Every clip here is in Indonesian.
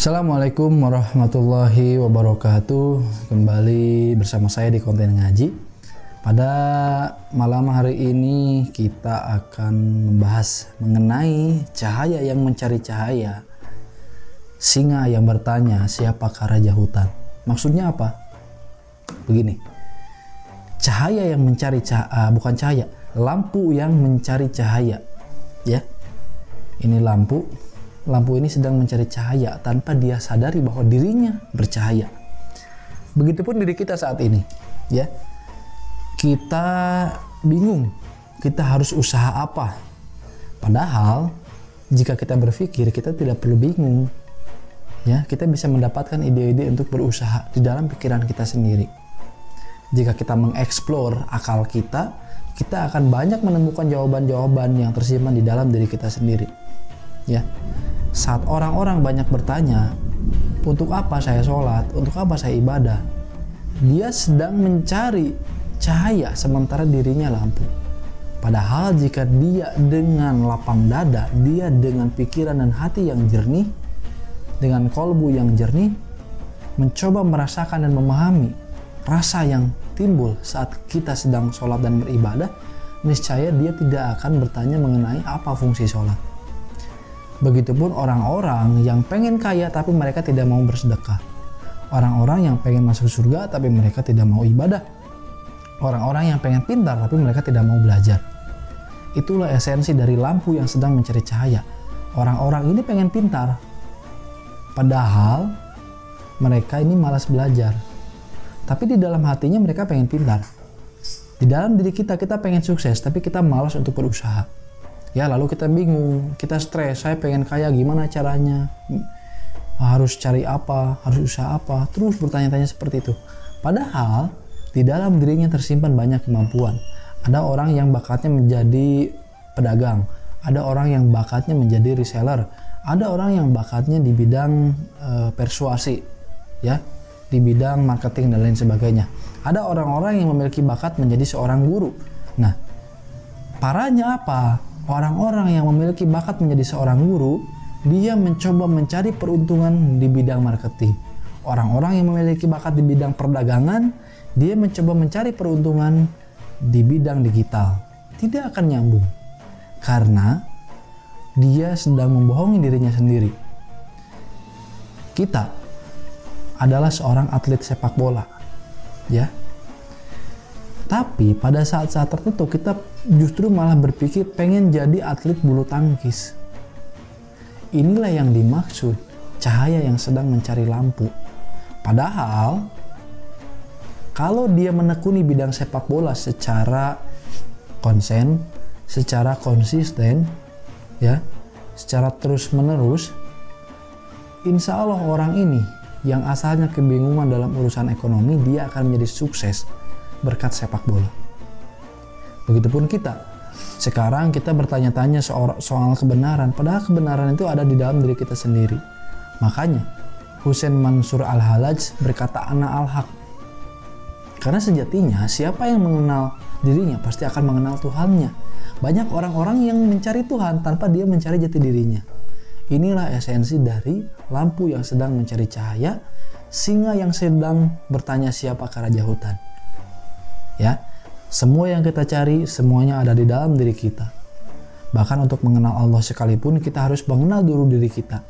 Assalamualaikum warahmatullahi wabarakatuh. Kembali bersama saya di konten ngaji. Pada malam hari ini kita akan membahas mengenai cahaya yang mencari cahaya. Singa yang bertanya, siapakah raja hutan? Maksudnya apa? Begini. Cahaya yang mencari bukan cahaya, lampu yang mencari cahaya. Ya. Ini lampu ini sedang mencari cahaya tanpa dia sadari bahwa dirinya bercahaya. Begitupun diri kita saat ini, ya. Kita bingung, kita harus usaha apa? Padahal jika kita berpikir, kita tidak perlu bingung. Ya, kita bisa mendapatkan ide-ide untuk berusaha di dalam pikiran kita sendiri. Jika kita mengeksplor akal kita akan banyak menemukan jawaban-jawaban yang tersimpan di dalam diri kita sendiri. Ya. Saat orang-orang banyak bertanya, untuk apa saya sholat, untuk apa saya ibadah, dia sedang mencari cahaya sementara dirinya lampu. Padahal jika dia dengan lapang dada, dia dengan pikiran dan hati yang jernih, dengan kolbu yang jernih, mencoba merasakan dan memahami rasa yang timbul saat kita sedang sholat dan beribadah, niscaya dia tidak akan bertanya mengenai apa fungsi sholat. Begitupun orang-orang yang pengen kaya tapi mereka tidak mau bersedekah. Orang-orang yang pengen masuk surga tapi mereka tidak mau ibadah. Orang-orang yang pengen pintar tapi mereka tidak mau belajar. Itulah esensi dari lampu yang sedang mencari cahaya. Orang-orang ini pengen pintar, padahal mereka ini malas belajar. Tapi di dalam hatinya mereka pengen pintar. Di dalam diri kita pengen sukses tapi kita malas untuk berusaha. Ya, lalu kita bingung, kita stres, saya pengen kaya, gimana caranya? Harus cari apa? Harus usaha apa? Terus bertanya-tanya seperti itu. Padahal di dalam dirinya tersimpan banyak kemampuan. Ada orang yang bakatnya menjadi pedagang, ada orang yang bakatnya menjadi reseller, ada orang yang bakatnya di bidang persuasi, ya, di bidang marketing dan lain sebagainya. Ada orang-orang yang memiliki bakat menjadi seorang guru. Nah, parahnya apa? Orang-orang yang memiliki bakat menjadi seorang guru, dia mencoba mencari peruntungan di bidang marketing. Orang-orang yang memiliki bakat di bidang perdagangan, dia mencoba mencari peruntungan di bidang digital. Tidak akan nyambung. Karena dia sedang membohongi dirinya sendiri. Kita adalah seorang atlet sepak bola. Ya. Tapi pada saat-saat tertentu kita justru malah berpikir pengen jadi atlet bulu tangkis. Inilah yang dimaksud cahaya yang sedang mencari lampu. Padahal kalau dia menekuni bidang sepak bola secara konsen, secara konsisten, ya, secara terus-menerus, insya Allah orang ini yang asalnya kebingungan dalam urusan ekonomi, dia akan menjadi sukses berkat sepak bola. Begitupun kita. Sekarang kita bertanya-tanya soal kebenaran, padahal kebenaran itu ada di dalam diri kita sendiri. Makanya Husain Mansur Al-Halaj berkata ana al-haq. Karena sejatinya siapa yang mengenal dirinya pasti akan mengenal Tuhannya. Banyak orang-orang yang mencari Tuhan tanpa dia mencari jati dirinya. Inilah esensi dari lampu yang sedang mencari cahaya, singa yang sedang bertanya siapakah raja hutan. Ya, semua yang kita cari semuanya ada di dalam diri kita. Bahkan untuk mengenal Allah sekalipun kita harus mengenal dulu diri kita.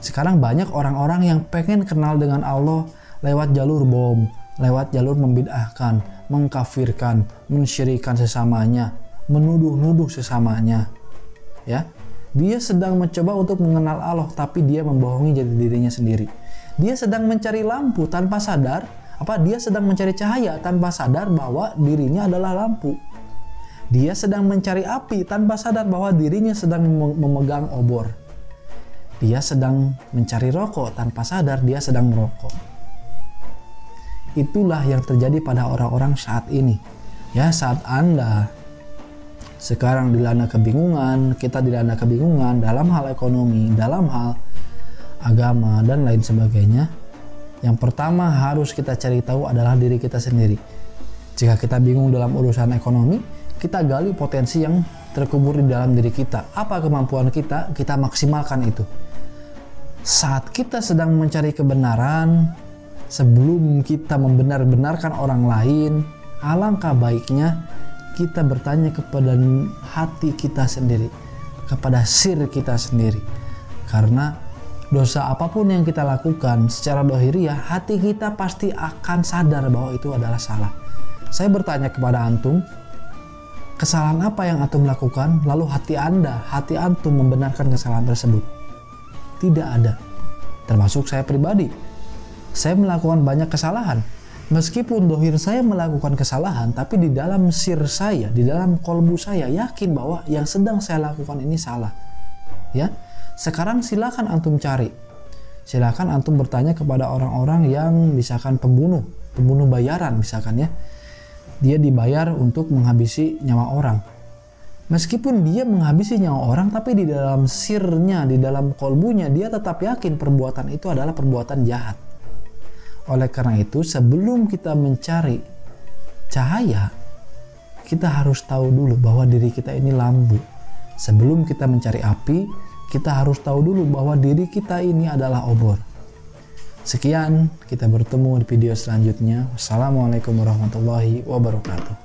Sekarang banyak orang-orang yang pengen kenal dengan Allah lewat jalur bom, lewat jalur membid'ahkan, mengkafirkan, mensyirikan sesamanya, menuduh-nuduh sesamanya. Ya, dia sedang mencoba untuk mengenal Allah tapi dia membohongi jati dirinya sendiri. Dia sedang mencari lampu tanpa sadar. Dia sedang mencari cahaya tanpa sadar bahwa dirinya adalah lampu. Dia sedang mencari api tanpa sadar bahwa dirinya sedang memegang obor. Dia sedang mencari rokok tanpa sadar dia sedang merokok. Itulah yang terjadi pada orang-orang saat ini. Ya, saat Anda sekarang dilanda kebingungan, kita dilanda kebingungan dalam hal ekonomi, dalam hal agama dan lain sebagainya. Yang pertama harus kita cari tahu adalah diri kita sendiri. Jika kita bingung dalam urusan ekonomi, kita gali potensi yang terkubur di dalam diri kita. Apa kemampuan kita, kita maksimalkan itu. saat kita sedang mencari kebenaran, sebelum kita membenar-benarkan orang lain, alangkah baiknya kita bertanya kepada hati kita sendiri, kepada sir kita sendiri. Karena dosa apapun yang kita lakukan secara dohiriyah, hati kita pasti akan sadar bahwa itu adalah salah. Saya bertanya kepada antum, kesalahan apa yang antum lakukan, lalu hati antum membenarkan kesalahan tersebut? Tidak ada. Termasuk saya pribadi. Saya melakukan banyak kesalahan. Meskipun dohir saya melakukan kesalahan, tapi di dalam sir saya, di dalam kolbu saya yakin bahwa yang sedang saya lakukan ini salah. Ya, sekarang silakan antum cari. Silakan antum bertanya kepada orang-orang yang misalkan pembunuh bayaran misalkan ya. Dia dibayar untuk menghabisi nyawa orang. Meskipun dia menghabisi nyawa orang, tapi di dalam sirnya, di dalam kolbunya, dia tetap yakin perbuatan itu adalah perbuatan jahat. Oleh karena itu, sebelum kita mencari cahaya, kita harus tahu dulu bahwa diri kita ini lampu. Sebelum kita mencari api, kita harus tahu dulu bahwa diri kita ini adalah obor. Sekian, kita bertemu di video selanjutnya. Wassalamualaikum warahmatullahi wabarakatuh.